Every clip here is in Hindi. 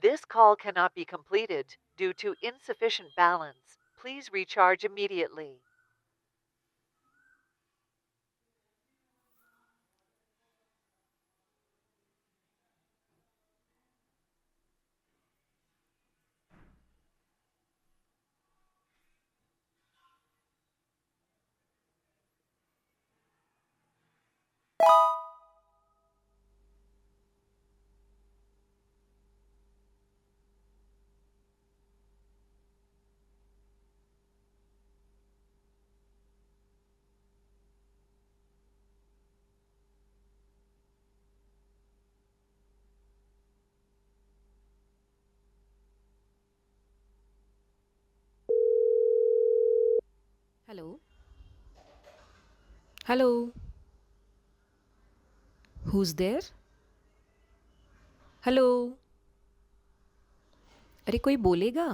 This call cannot be completed due to insufficient balance. Please recharge immediately. Hello. Hello. Who's there? Hello. अरे कोई बोलेगा?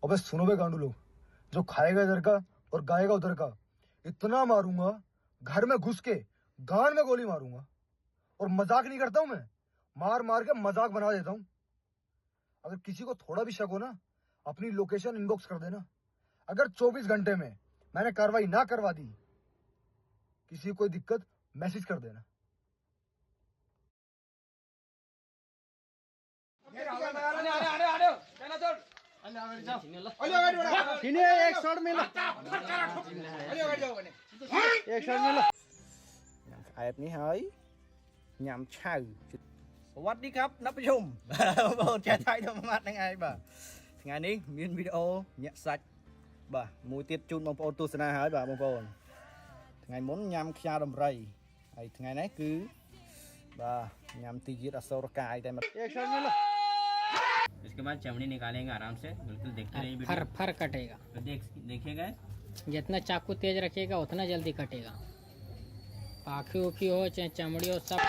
अबे सुनो बे गांडू लोग, जो खाएगा इधर का और गाएगा उधर का, इतना मारूंगा घर में घुस के गान में गोली मारूंगा। और मजाक नहीं करता हूं मैं, मार मार के मजाक बना देता हूं। अगर किसी को थोड़ा भी शक हो ना, अपनी लोकेशन इनबॉक्स कर देना। अगर 24 घंटे में मैंने कार्रवाई ना करवा दी, किसी को कोई दिक्कत, मैसेज कर देना। एक शॉट में लोแอบនេះហើយញ៉ាំឆៅสวัสดีครับนักผู้ชม បងចាស់ថៃធម្មតាហ្នឹងឯងបាទថ្ងៃនេះមានវីដេអូញាក់សាច់បាទមួយទៀតជូនបងប្អូនទស្សនាហើយបាទបងប្អូនថ្ងៃមុនញ៉ាំខ្យាដំរីហើយថ្ងៃនេះគឺបាទញ៉ាំទីជាតិអសូរកាយតែមកएक शॉट में लो इसके बाद चमड़ी निकालेंगे आराम से, बिल्कुल देखते रहिए फर फर कटेगा। तो देखिएगा। जितना चाकू तेज रखिएगा उतना जल्दी कटेगा। आँखी उखी हो चाहे चमड़ी हो सब।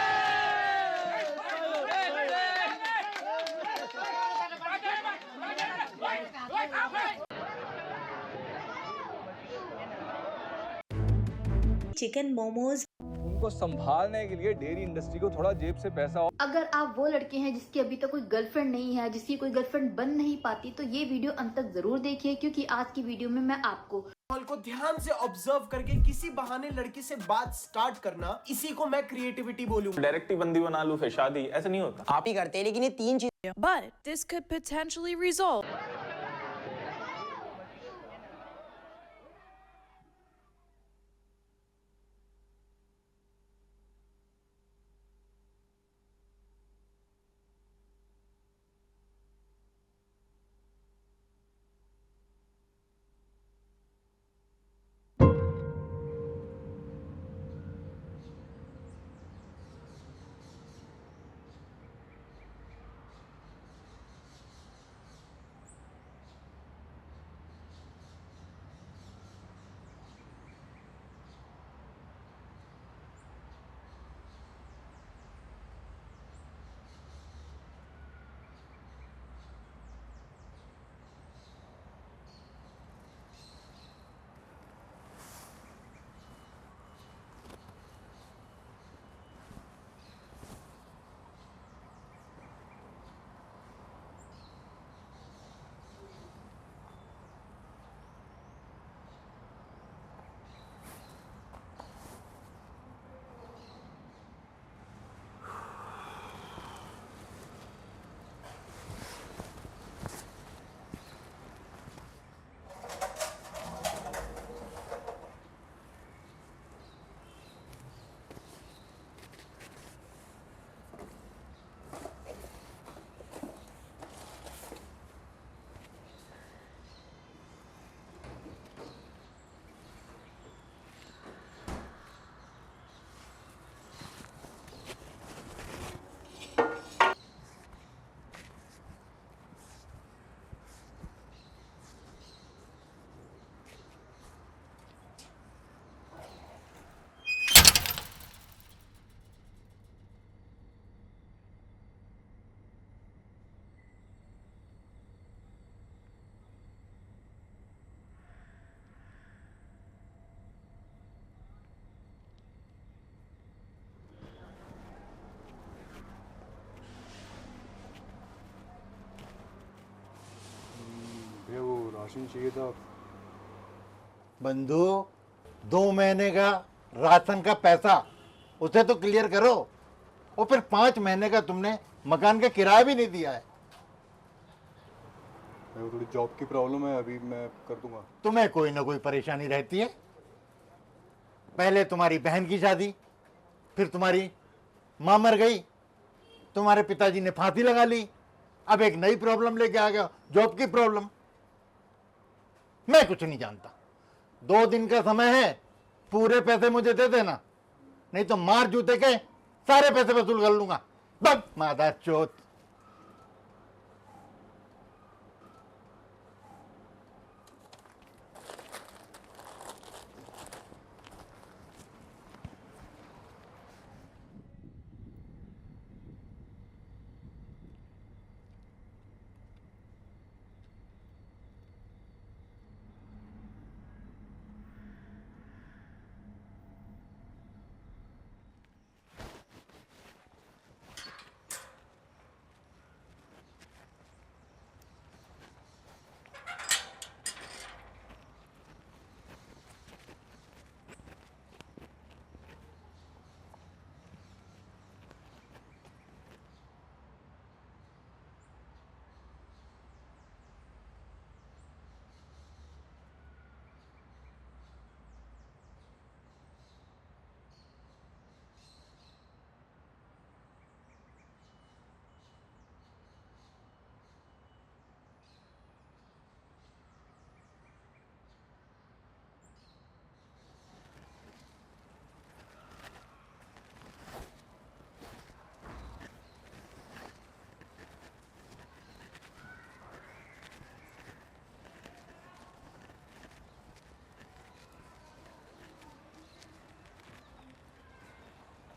चिकन मोमोज उनको संभालने के लिए डेयरी इंडस्ट्री को थोड़ा जेब से पैसा। अगर आप वो लड़के हैं जिसकी अभी तक कोई गर्लफ्रेंड नहीं है, जिसकी कोई गर्लफ्रेंड बन नहीं पाती, तो ये वीडियो अंत तक जरूर देखिए, क्योंकि आज की वीडियो में मैं आपको को ध्यान से ऑब्जर्व करके किसी बहाने लड़की से बात स्टार्ट करना, इसी को मैं क्रिएटिविटी बोलूंगा। डायरेक्ट ही बंदी बना लूं फिर शादी, ऐसा नहीं होता। आप ही करते हैं, लेकिन ये तीन चीजें But this could potentially result ration चाहिए था। बंधु, 2 महीने का राशन का पैसा उसे तो क्लियर करो, और फिर 5 महीने का तुमने मकान का किराया भी नहीं दिया है। थोड़ी जॉब की प्रॉब्लम है, अभी मैं कर दूंगा। तुम्हें कोई ना कोई परेशानी रहती है। पहले तुम्हारी बहन की शादी, फिर तुम्हारी मां मर गई, तुम्हारे पिताजी ने फांसी लगा ली, अब एक नई प्रॉब्लम लेके आ गया, जॉब की प्रॉब्लम। मैं कुछ नहीं जानता। 2 दिन का समय है, पूरे पैसे मुझे दे देना, नहीं तो मार जूते के सारे पैसे वसूल कर लूंगा। बस मादा चोत।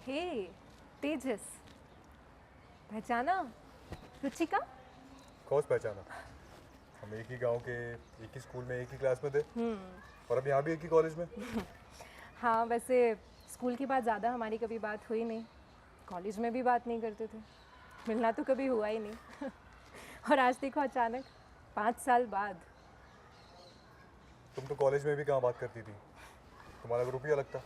हे तेजस, पहचाना रुचिका? कौन पहचाना? हम एक ही गांव के, एक ही स्कूल में, एक ही क्लास में थे, और अब यहाँ भी एक ही कॉलेज में। हाँ, वैसे स्कूल की बात ज़्यादा हमारी कभी बात हुई नहीं, कॉलेज में भी बात नहीं करते थे, मिलना तो कभी हुआ ही नहीं। और आज देखो अचानक 5 साल बाद। तुम तो कॉलेज में भी कहाँ बात करती थी, तुम्हारा ग्रुप ही अलग था।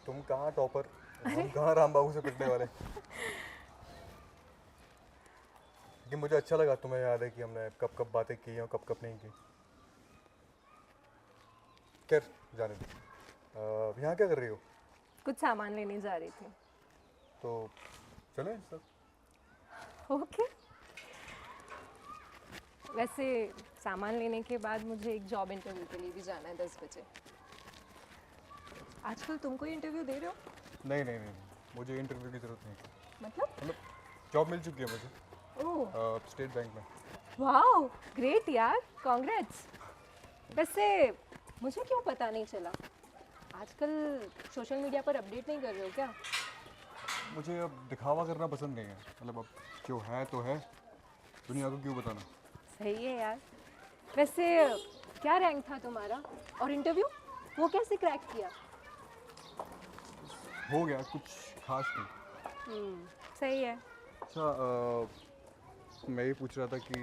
तुम कहाँ टॉपर, हम कहाँ राम बाबू से पिटने वाले। लेकिन मुझे अच्छा लगा, तुम्हें याद है कि हमने कब कब बातें की हैं और कब कब नहीं की। खैर जाने दो। यहाँ क्या कर रही हो? कुछ सामान लेने जा रही थी। तो चले सब? ओके। वैसे सामान लेने के बाद मुझे एक जॉब इंटरव्यू के लिए भी जाना है 10 बजे। आजकल तुम कोई इंटरव्यू दे रहे हो? नहीं नहीं नहीं, मुझे इंटरव्यू की ज़रूरत नहीं। मतलब जॉब मिल चुकी है मुझे, ओह स्टेट बैंक में। वाओ, ग्रेट यार, कांग्रेट्स। वैसे मुझे क्यों पता नहीं चला? आजकल सोशल मीडिया पर अपडेट नहीं कर रहे हो क्या? मुझे अब दिखावा करना पसंद नहीं है, मतलब अब जो है तो है, दुनिया को क्यों बताना। सही है यार। वैसे क्या रैंक था तुम्हारा, और इंटरव्यू वो कैसे क्रैक किया? हो गया, कुछ खास नहीं। सही है। अच्छा, मैं ये पूछ रहा था कि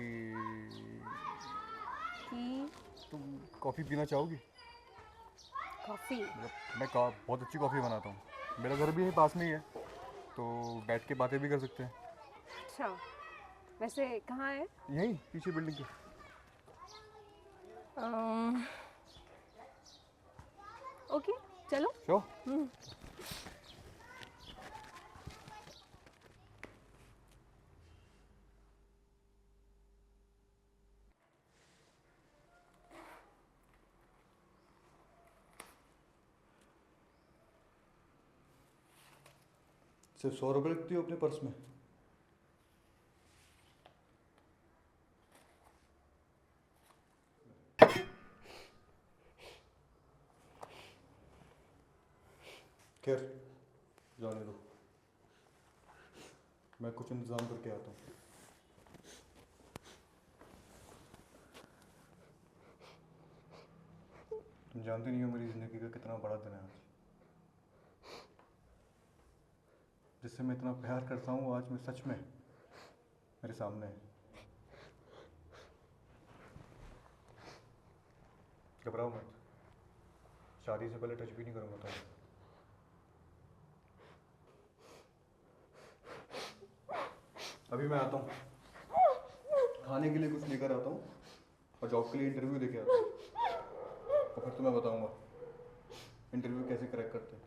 तुम कॉफ़ी पीना चाहोगी? कॉफ़ी? मतलब मैं बहुत अच्छी कॉफ़ी बनाता हूँ, मेरा घर भी यहीं पास में ही है, तो बैठ के बातें भी कर सकते हैं। अच्छा, वैसे कहाँ है? यहीं पीछे बिल्डिंग के। ओके, चलो। चलो। सिर्फ 100 रुपये रखती हो अपने पर्स में? खैर जाने दो, मैं कुछ इंतजाम करके आता हूँ। तुम जानती नहीं हो मेरी ज़िंदगी का कितना बड़ा दिन है आज। जिससे मैं इतना प्यार करता हूँ, आज मैं सच में मेरे सामने है। घबराओ मत, शादी से पहले टच भी नहीं करूंगा तुम्हें। अभी मैं आता हूँ, खाने के लिए कुछ लेकर आता हूँ और जॉब के लिए इंटरव्यू देके आता हूँ, और फिर तुम्हें बताऊंगा इंटरव्यू कैसे क्रैक करते हैं।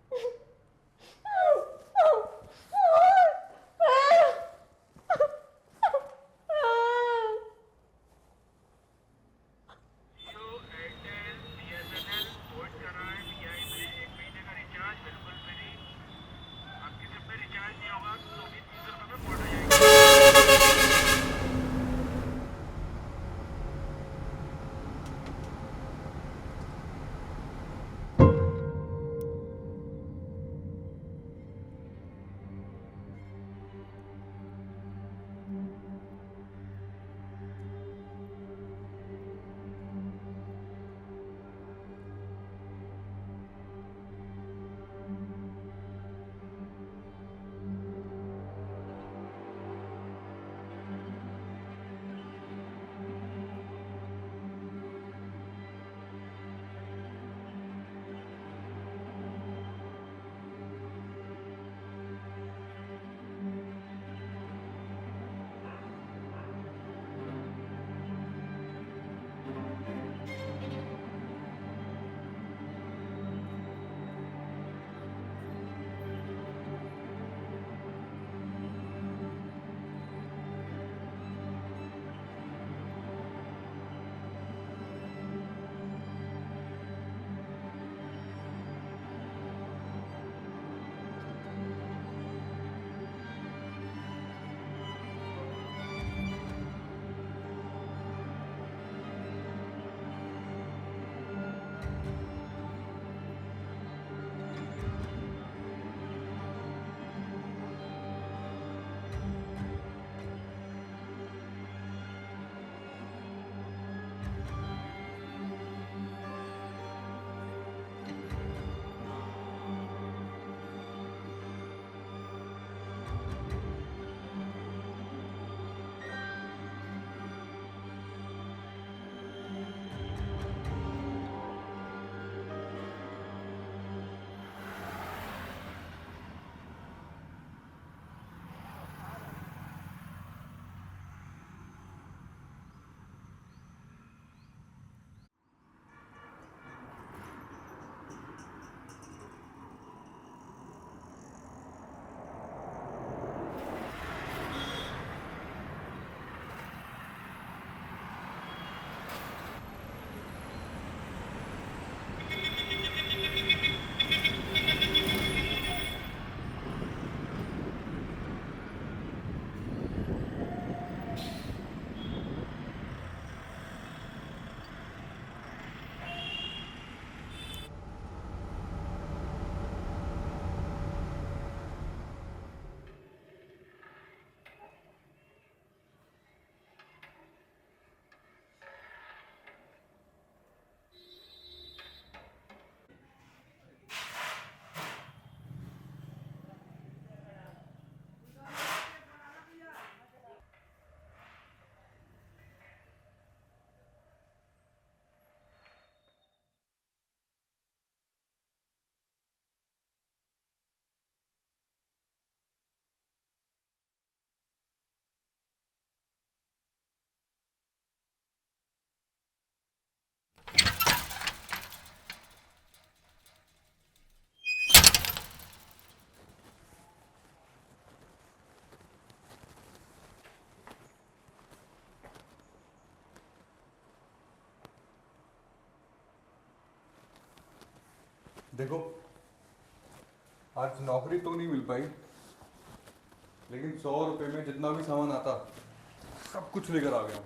देखो, आज नौकरी तो नहीं मिल पाई, लेकिन 100 रुपए में जितना भी सामान आता सब कुछ लेकर आ गया।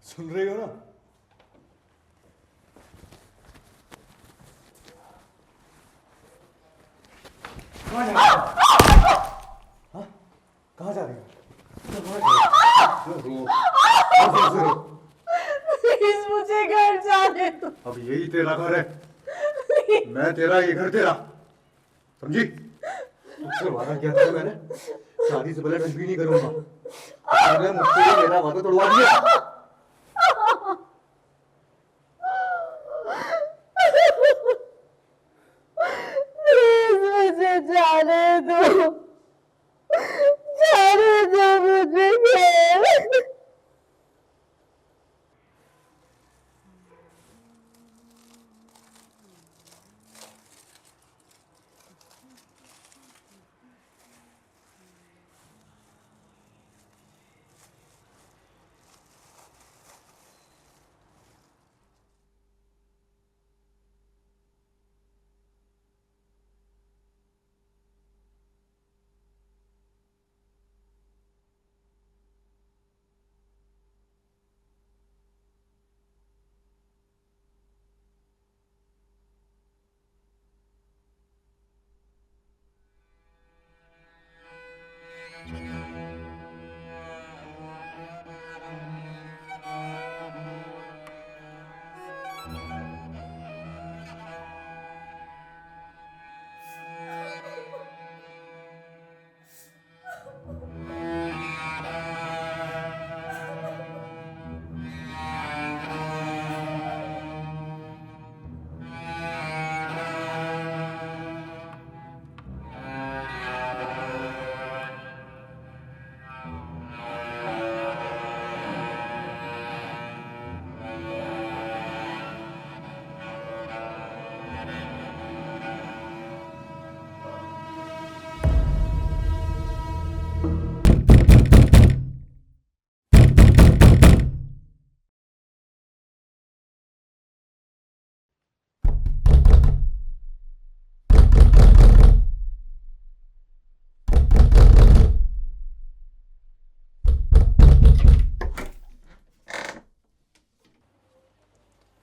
सुन रहे हो ना? कहाँ जा रही हो? हाँ? कहाँ जा रही हो? प्लीज मुझे घर जाने दो। अब यही तेरा घर है, मैं तेरा, ये घर तेरा, समझी? तुझसे वादा किया था मैंने, शादी से पहले टच भी नहीं करूंगा। तूने मुझसे मेरा वादा तोड़वा दिया। मुझे जाने दो, जाने दो मुझे।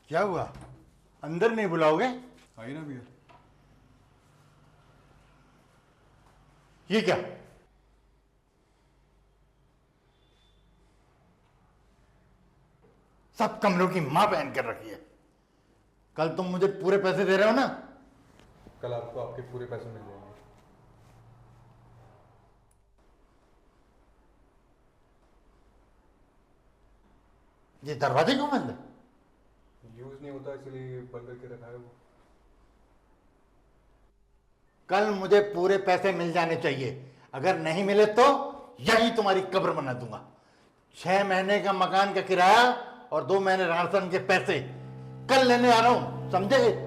क्या हुआ, अंदर नहीं बुलाओगे? आइए ना भैया। ये क्या? सब कमरों की मां पहन कर रखी है। कल तुम मुझे पूरे पैसे दे रहे हो ना? कल आपको आपके पूरे पैसे मिल जाएंगे। ये दरवाजे क्यों बंद है? यूज नहीं होता इसलिए बंद करके रखा है वो। कल मुझे पूरे पैसे मिल जाने चाहिए, अगर नहीं मिले तो यही तुम्हारी कब्र बना दूंगा। 6 महीने का मकान का किराया और 2 महीने राशन के पैसे कल लेने आ रहा हूं, समझे?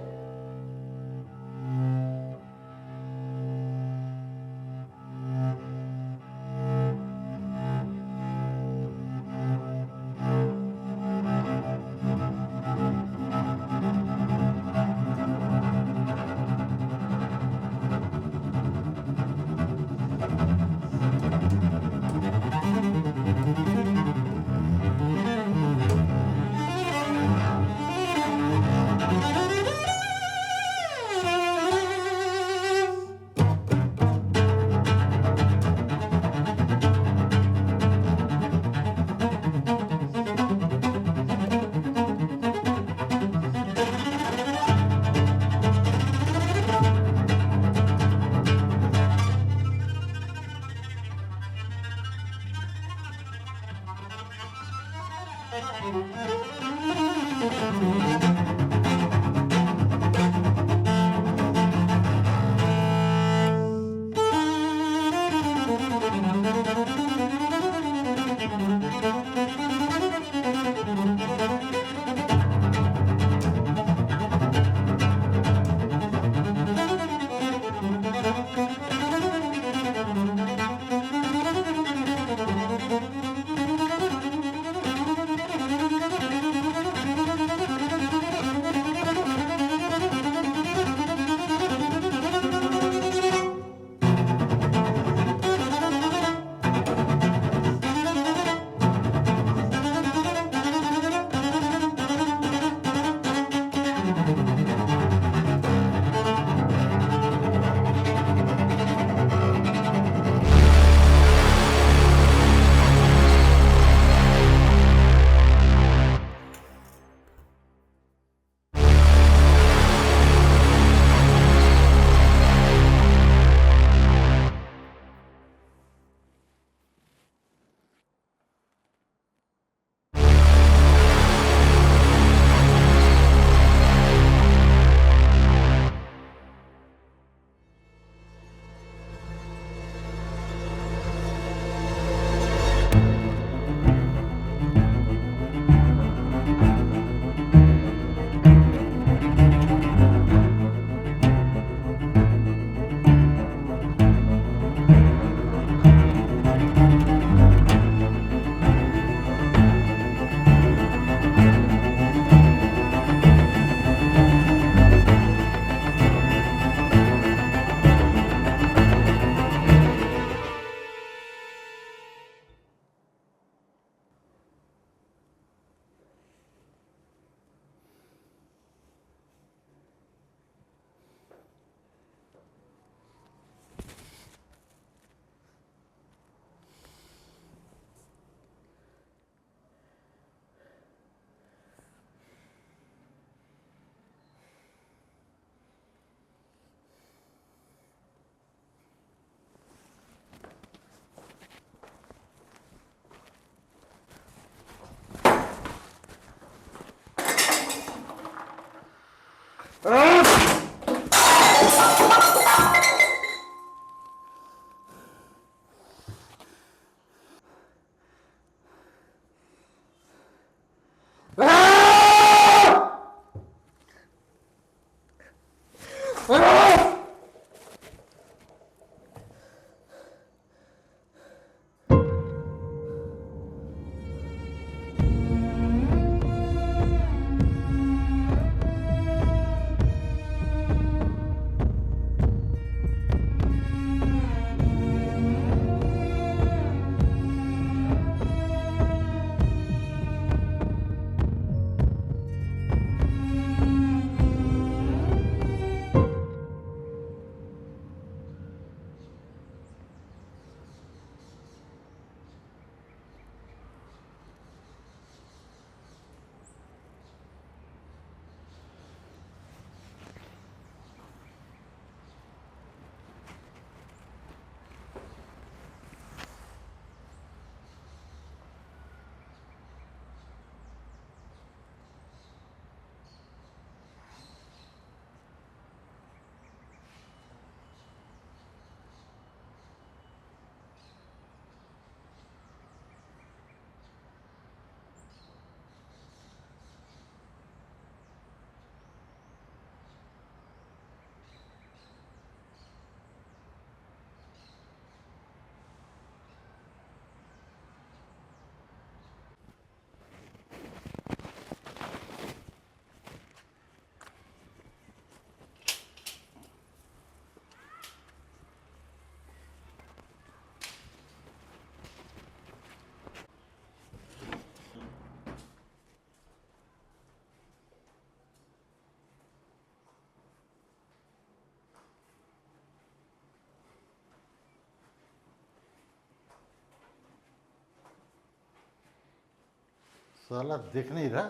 साला दिख नहीं रहा,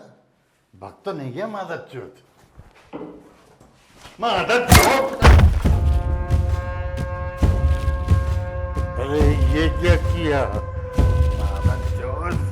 भक्त तो नहीं गया मादर चोत। मादर चोत! अरे ये क्या किया मादर चोत?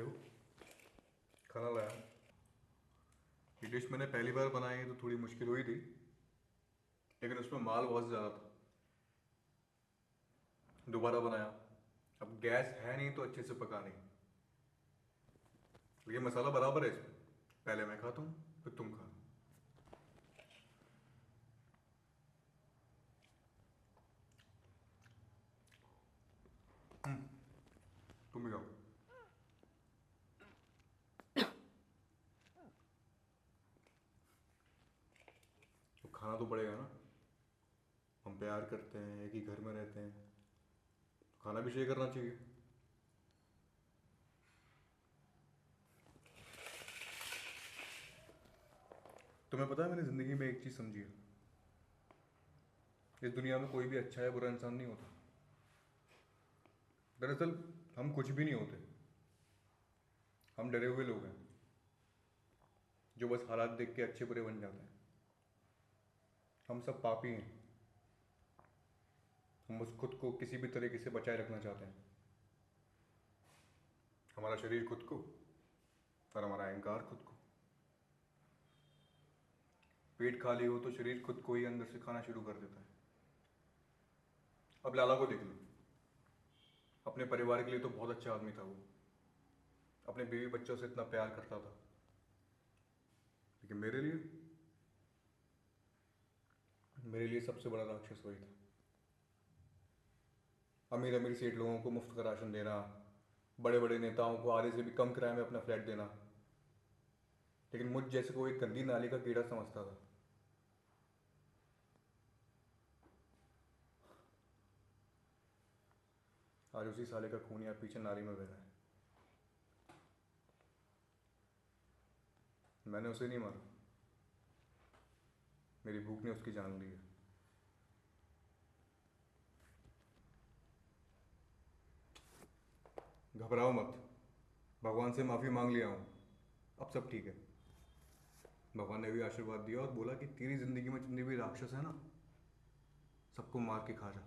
देखो खाना लाया। ये डिश मैंने पहली बार बनाई तो थोड़ी मुश्किल हुई थी, लेकिन उसमें माल बहुत ज़्यादा था। दोबारा बनाया, अब गैस है नहीं तो अच्छे से पका नहीं। ये मसाला बराबर है इसमें, पहले मैं खाता हूँ फिर तुम खा। तुम भी खाओ। तो खाना तो पड़ेगा ना, हम प्यार करते हैं, एक ही घर में रहते हैं, तो खाना भी शेयर करना चाहिए। तुम्हें पता है मैंने जिंदगी में एक चीज समझी है, इस दुनिया में कोई भी अच्छा या बुरा इंसान नहीं होता। दरअसल हम कुछ भी नहीं होते, हम डरे हुए लोग हैं जो बस हालात देख के अच्छे बुरे बन जाते हैं। हम सब पापी हैं, हम उस खुद को किसी भी तरीके से बचाए रखना चाहते हैं। हमारा शरीर खुद को और हमारा अहंकार खुद को। पेट खाली हो तो शरीर खुद को ही अंदर से खाना शुरू कर देता है। अब लाला को देख लो, अपने परिवार के लिए तो बहुत अच्छा आदमी था वो, अपने बीवी बच्चों से इतना प्यार करता था, लेकिन मेरे लिए सबसे बड़ा राक्षस वही था। अमीर अमीर सेठ लोगों को मुफ्त का राशन देना, बड़े बड़े नेताओं को आधे से भी कम किराए में अपना फ्लैट देना, लेकिन मुझ जैसे को एक गंदी नाली का कीड़ा समझता था। आज उसी साले का खून यहाँ पीछे नाली में बह रहा है। मैंने उसे नहीं मारा, मेरी भूख ने उसकी जान ली है। घबराओ मत, भगवान से माफी मांग लिया हूं, अब सब ठीक है। भगवान ने भी आशीर्वाद दिया और बोला कि तेरी जिंदगी में जितने भी राक्षस है ना, सबको मार के खा जा।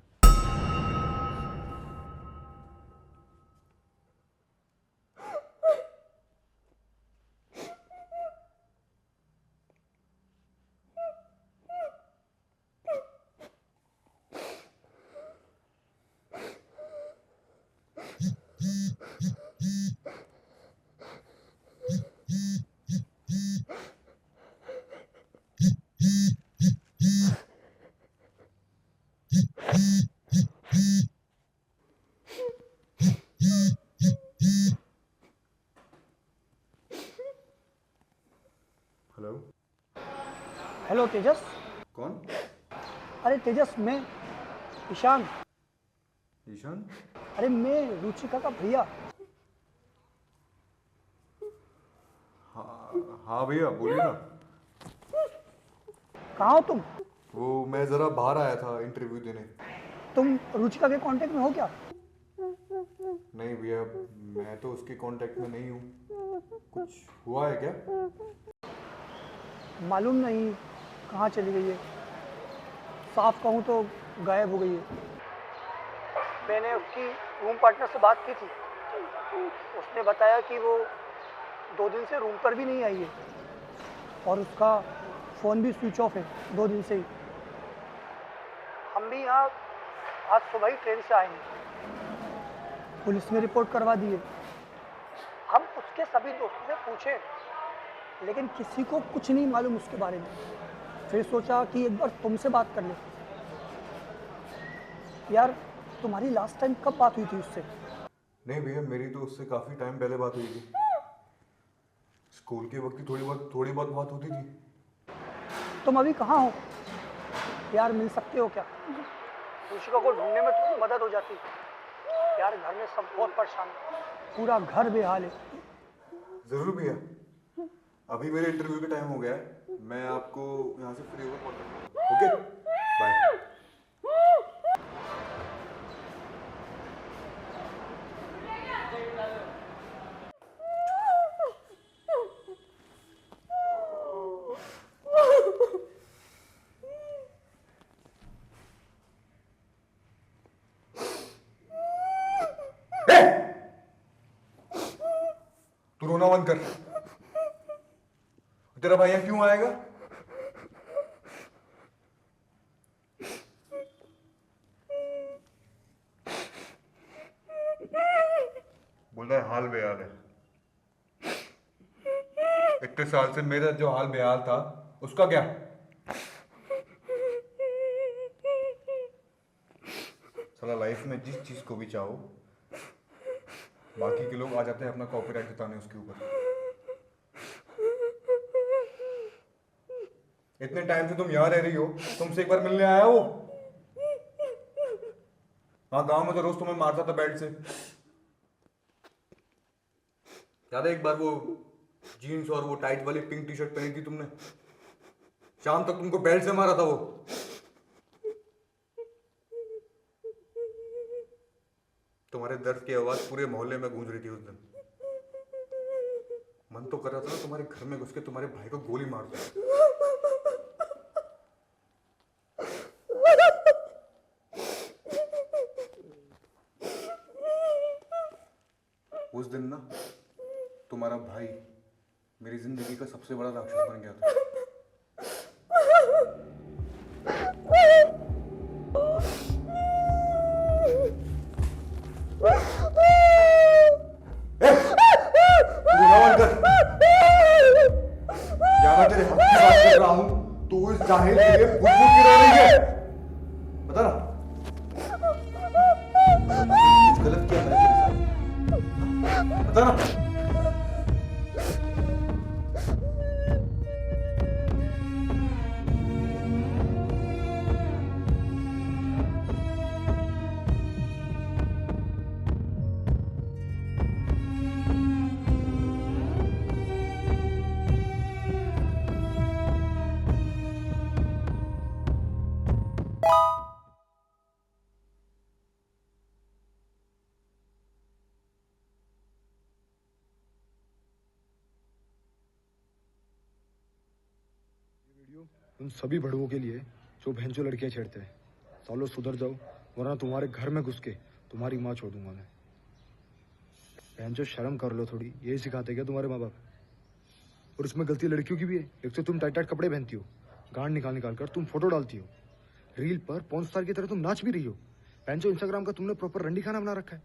हेलो हेलो तेजस। कौन? अरे तेजस, मैं ईशान। ईशान? अरे मैं रुचिका का भैया। हाँ भैया बोलिए ना। कहाँ हो तुम? वो मैं जरा बाहर आया था इंटरव्यू देने। तुम रुचिका के कांटेक्ट में हो क्या? नहीं भैया, मैं तो उसके कांटेक्ट में नहीं हूँ। कुछ हुआ है क्या? मालूम नहीं कहाँ चली गई है, साफ कहूँ तो गायब हो गई है। मैंने उसकी रूम पार्टनर से बात की थी, उसने बताया कि वो 2 दिन से रूम पर भी नहीं आई है और उसका फ़ोन भी स्विच ऑफ है 2 दिन से ही। हम भी यहाँ आज सुबह ही ट्रेन से आए हैं, पुलिस में रिपोर्ट करवा दी है। हम उसके सभी दोस्तों से पूछे, लेकिन किसी को कुछ नहीं मालूम उसके बारे में। फिर सोचा कि एक बार तुमसे बात कर ले। यार, तुम्हारी लास्ट टाइम कब बात हुई थी उससे? नहीं भैया, मेरी तो उससे काफ़ी टाइम पहले बात हुई थी। स्कूल के वक्त की थोड़ी बहुत बात होती थी। तुम अभी कहाँ हो? यार मिल सकते हो क्या? रुचिका को ढूंढने में तुम्हारी मदद हो जाती। यार घर में सब बहुत परेशान है, पूरा घर बेहाल है। ज़रूर भैया, अभी मेरे इंटरव्यू का टाइम हो गया है, मैं आपको यहाँ से फ्री होकर कॉल करूँगा। Okay, bye. तू रोना बंद कर। तेरा भाई यहाँ क्यों आएगा? बोल रहा है हाल बेहाल है। इतने साल से मेरा जो हाल बेहाल था उसका क्या? साला लाइफ में जिस चीज को भी चाहो बाकी के लोग आ जाते हैं अपना कॉपीराइट जताने उसके ऊपर। इतने टाइम से तुम यहाँ रह रही हो, तुमसे एक बार मिलने आया वो? हाँ, गांव में तो रोज तुम्हें मारता था बेल्ट से। याद है एक बार वो जीन्स और वो टाइट वाली पिंक टी शर्ट पहनी थी तुमने, शाम तक तुमको बेल्ट से मारा था वो। तुम्हारे दर्द की आवाज पूरे मोहल्ले में गूंज रही थी उस दिन। मन तो कर रहा था ना तुम्हारे घर में घुस के तुम्हारे भाई को गोली मार दो। उस दिन ना तुम्हारा भाई मेरी जिंदगी का सबसे बड़ा राक्षस बन गया था। मैं तेरे हक की बात कर रहा हूं, तू इस जाहिल के लिए फुट फुट की रो रही है। बता ना, कुछ गलत किया मैंने तेरे साथ? बता ना। उन सभी भड़ुओं के लिए जो भैंचो लड़कियां छेड़ते हैं। सालों सुधर जाओ वरना तुम्हारे घर में घुस के तुम्हारी माँ छोड़ दूंगा मैं। भैंचो शर्म कर लो थोड़ी, यही सिखाते क्या तुम्हारे माँ बाप? और इसमें गलती लड़कियों की भी है। एक तो तुम टाइट टाइट कपड़े पहनती हो, गांड निकाल निकाल कर तुम फोटो डालती हो, रील पर पॉर्न स्टार की तरह तुम नाच भी रही हो। भैंचो इंस्टाग्राम का तुमने प्रॉपर रंडी खाना बना रखा है।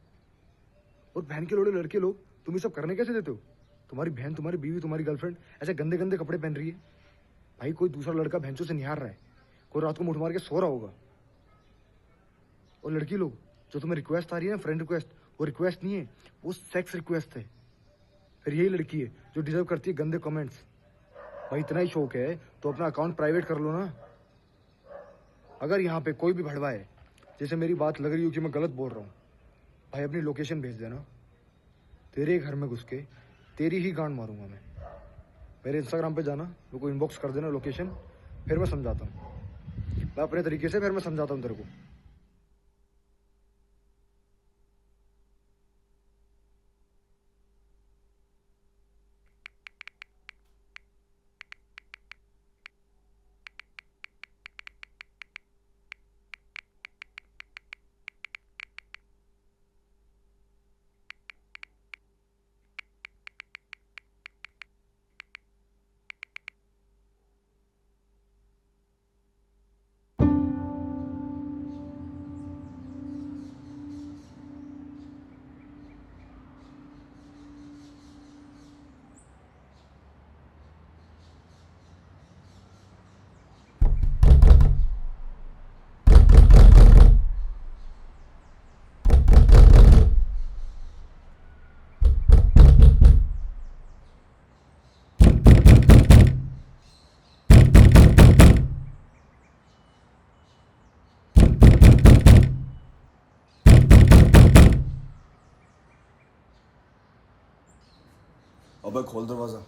और बहन के लोड़े लड़के लोग तुम ये सब करने कैसे देते हो? तुम्हारी बहन, तुम्हारी बीवी, तुम्हारी गर्लफ्रेंड ऐसे गंदे गंदे कपड़े पहन रही है। भाई कोई दूसरा लड़का भैंचों से निहार रहा है, कोई रात को मुठ मार के सो रहा होगा। और लड़की लोग जो तुम्हें रिक्वेस्ट आ रही है ना, फ्रेंड रिक्वेस्ट, वो रिक्वेस्ट नहीं है, वो सेक्स रिक्वेस्ट है। फिर यही लड़की है जो डिजर्व करती है गंदे कमेंट्स। भाई इतना ही शौक है तो अपना अकाउंट प्राइवेट कर लो ना। अगर यहाँ पे कोई भी भड़वा है, जैसे मेरी बात लग रही हो कि मैं गलत बोल रहा हूँ, भाई अपनी लोकेशन भेज देना। तेरे घर में घुस के तेरी ही गांड मारूंगा मैं। मेरे इंस्टाग्राम पे जाना, मेरे को इनबॉक्स कर देना लोकेशन, फिर मैं समझाता हूँ। मैं अपने तरीके से फिर मैं समझाता हूँ तेरे को। अबे खोल दरवाजा।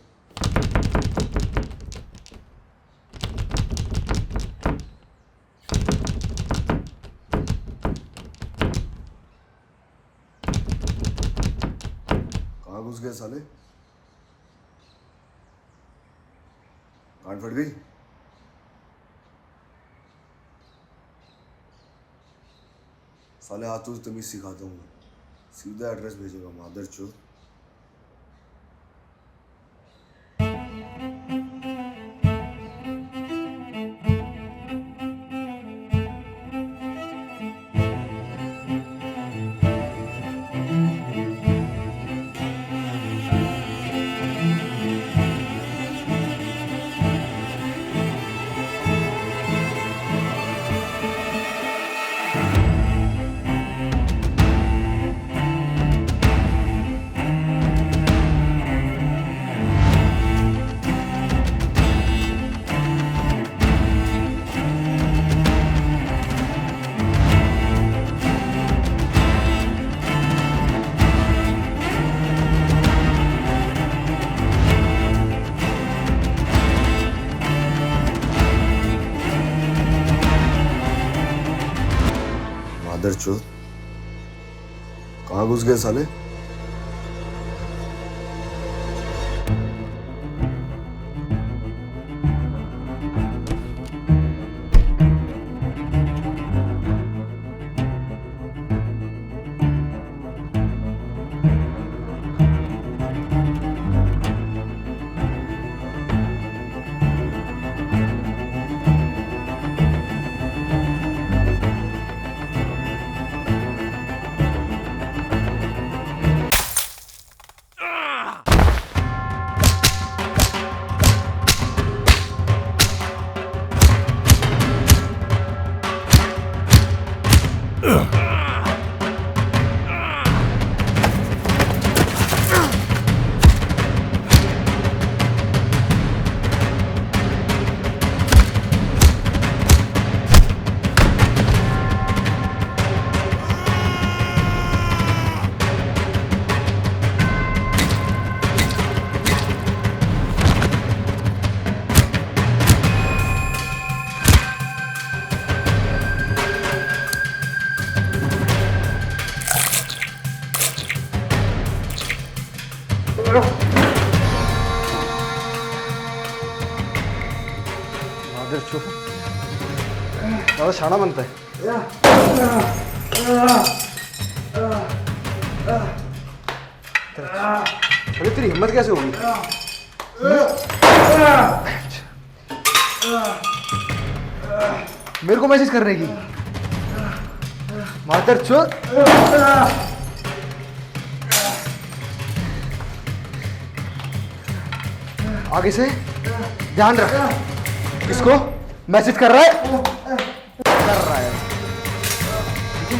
कहाँ घुस गए साले? गांड फट गई? साले आज तुझे तमीज सिखाता हूँ, सीधा एड्रेस भेजेगा मादरचोद। मादरचोद कहाँ घुस गए साले? ज़्यादा शाना बनता है। अरे तेरी हिम्मत कैसे होगी? मेरे को मैसेज करने की? मादरचोद! आगे से ध्यान रख। किसको मैसेज कर रहा है? कर रहा है। ठीक है?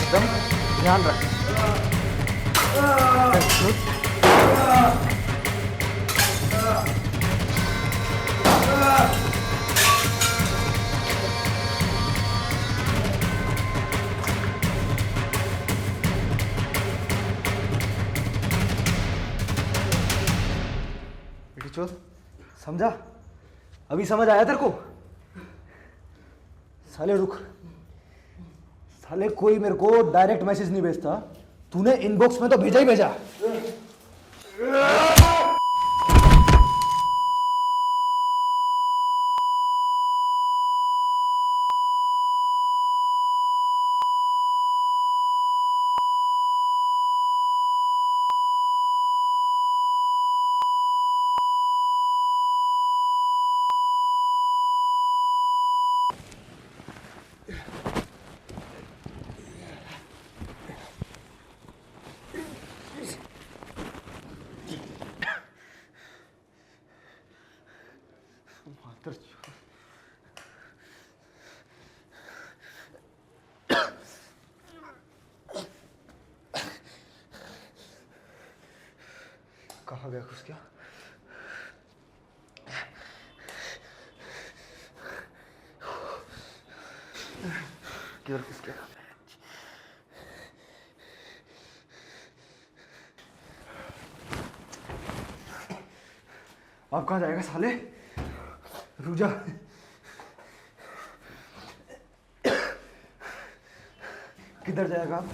एकदम ध्यान रख। चोद, समझा? अभी समझ आया तेरे को? साले रुक। साले कोई मेरे को डायरेक्ट मैसेज नहीं भेजता, तूने इनबॉक्स में तो भेजा ही भेजा। कहाँ गया घुस गया? किधर घुस गया? आप कहाँ जाएगा साले? रुक जा। किधर जाएगा आप?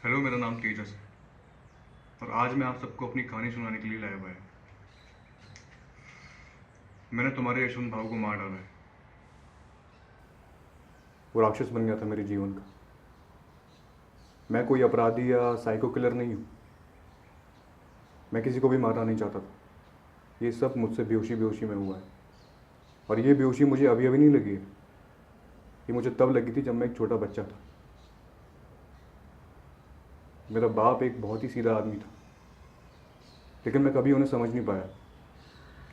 हेलो, मेरा नाम तेजस है और आज मैं आप सबको अपनी कहानी सुनाने के लिए लाया हुआ है। मैंने तुम्हारे यशवंत भाव को मार डाला है। वो राक्षस बन गया था मेरे जीवन का। मैं कोई अपराधी या साइको किलर नहीं हूँ। मैं किसी को भी मारना नहीं चाहता था। ये सब मुझसे बेहोशी में हुआ है और ये बेहोशी मुझे अभी नहीं लगी है। ये मुझे तब लगी थी जब मैं एक छोटा बच्चा था। मेरा बाप एक बहुत ही सीधा आदमी था, लेकिन मैं कभी उन्हें समझ नहीं पाया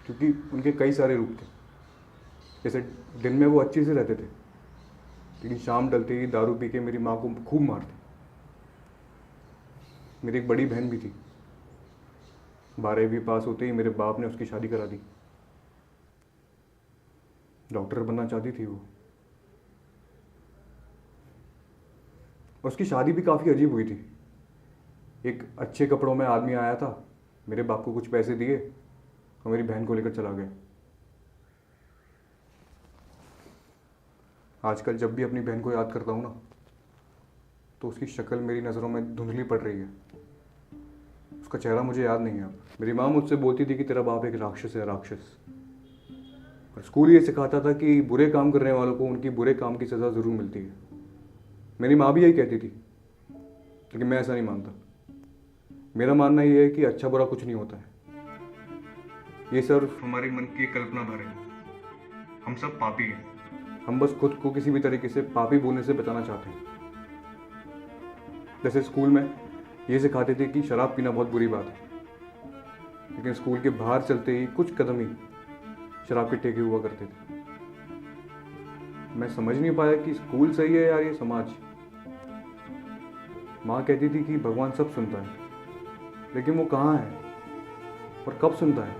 क्योंकि उनके कई सारे रूप थे। जैसे दिन में वो अच्छे से रहते थे, लेकिन शाम ढलते ही दारू पी के मेरी माँ को खूब मारते। मेरी एक बड़ी बहन भी थी। 12वीं पास होते ही मेरे बाप ने उसकी शादी करा दी। डॉक्टर बनना चाहती थी वो। और उसकी शादी भी काफ़ी अजीब हुई थी। एक अच्छे कपड़ों में आदमी आया था, मेरे बाप को कुछ पैसे दिए और मेरी बहन को लेकर चला गया। आजकल जब भी अपनी बहन को याद करता हूँ ना, तो उसकी शक्ल मेरी नज़रों में धुंधली पड़ रही है। उसका चेहरा मुझे याद नहीं है अब। मेरी माँ मुझसे बोलती थी कि तेरा बाप एक राक्षस है, राक्षस। और स्कूल ये सिखाता था कि बुरे काम करने वालों को उनकी बुरे काम की सज़ा ज़रूर मिलती है। मेरी माँ भी यही कहती थी, लेकिन मैं ऐसा नहीं मानता। मेरा मानना ये है कि अच्छा बुरा कुछ नहीं होता है। ये सिर्फ हमारे मन की कल्पना भर है। हम सब पापी हैं। हम बस खुद को किसी भी तरीके से पापी बोलने से बचाना चाहते हैं। जैसे स्कूल में ये सिखाते थे कि शराब पीना बहुत बुरी बात है, लेकिन स्कूल के बाहर चलते ही कुछ कदम ही शराब के ठेके हुआ करते थे। मैं समझ नहीं पाया कि स्कूल सही है या ये समाज। माँ कहती थी कि भगवान सब सुनता है, लेकिन वो कहाँ है और कब सुनता है?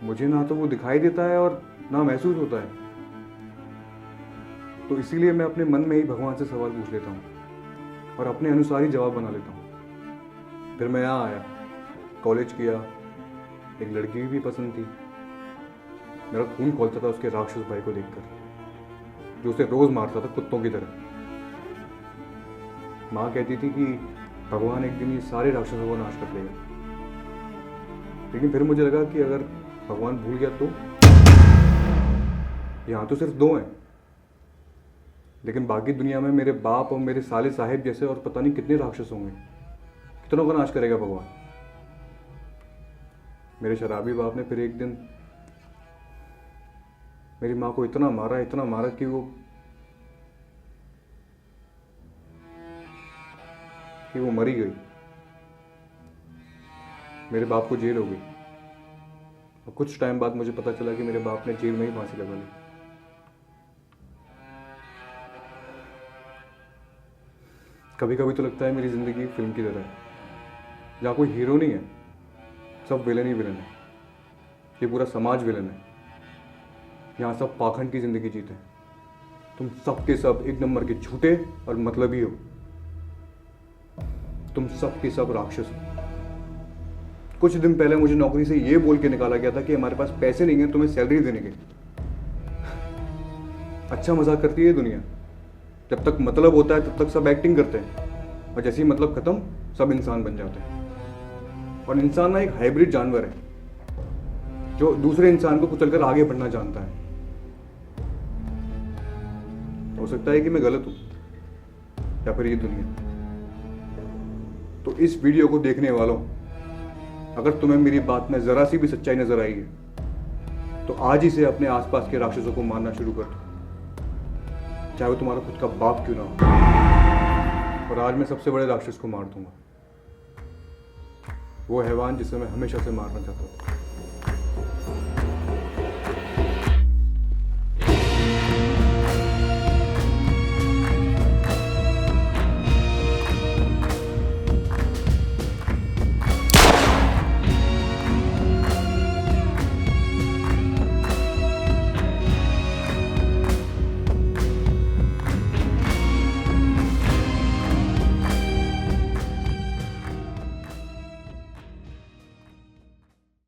मुझे ना तो वो दिखाई देता है और ना महसूस होता है। तो इसीलिए मैं अपने मन में ही भगवान से सवाल पूछ लेता हूँ और अपने अनुसार ही जवाब बना लेता हूँ। फिर मैं यहाँ आया, कॉलेज किया, एक लड़की भी पसंद थी। मेरा खून खौलता था उसके राक्षस भाई को देखकर, जो उसे रोज मारता था कुत्तों की तरह। माँ कहती थी कि भगवान एक दिन ये सारे राक्षसों को नाश कर देगा। लेकिन फिर मुझे लगा कि अगर भगवान भूल गया तो यहाँ तो सिर्फ 2 हैं, लेकिन बाकी दुनिया में मेरे बाप और मेरे साले साहेब जैसे और पता नहीं कितने राक्षस होंगे। कितनों का नाश करेगा भगवान? मेरे शराबी बाप ने फिर एक दिन मेरी माँ को इतना मारा कि वो मरी गई। मेरे बाप को जेल हो गई और कुछ टाइम बाद मुझे पता चला कि मेरे बाप ने जेल में ही फांसी लगा ली। कभी कभी तो लगता है मेरी जिंदगी फिल्म की तरह है, जहाँ कोई हीरो नहीं है, सब विलन ही विलन है। ये पूरा समाज विलन है। यहाँ सब पाखंड की जिंदगी जीते हैं। तुम सब के सब एक नंबर के झूठे और मतलबी हो। तुम सब के सब राक्षस हो। कुछ दिन पहले मुझे नौकरी से ये बोल के निकाला गया था कि हमारे पास पैसे नहीं है तुम्हें सैलरी देने के। अच्छा मजाक करती है दुनिया। जब तक मतलब होता है तब तक सब एक्टिंग करते हैं, और जैसे ही मतलब खत्म सब इंसान बन जाते हैं। और इंसान ना एक हाइब्रिड जानवर है जो दूसरे इंसान को कुचलकर आगे बढ़ना जानता है। हो सकता है कि मैं गलत हूं या फिर ये दुनिया। तो इस वीडियो को देखने वालों, अगर तुम्हें मेरी बात में जरा सी भी सच्चाई नजर आई है तो आज ही से अपने आसपास के राक्षसों को मारना शुरू कर दो, चाहे वो तुम्हारा खुद का बाप क्यों ना हो। और आज मैं सबसे बड़े राक्षस को मार दूंगा, वो हैवान जिसे मैं हमेशा से मारना चाहता था।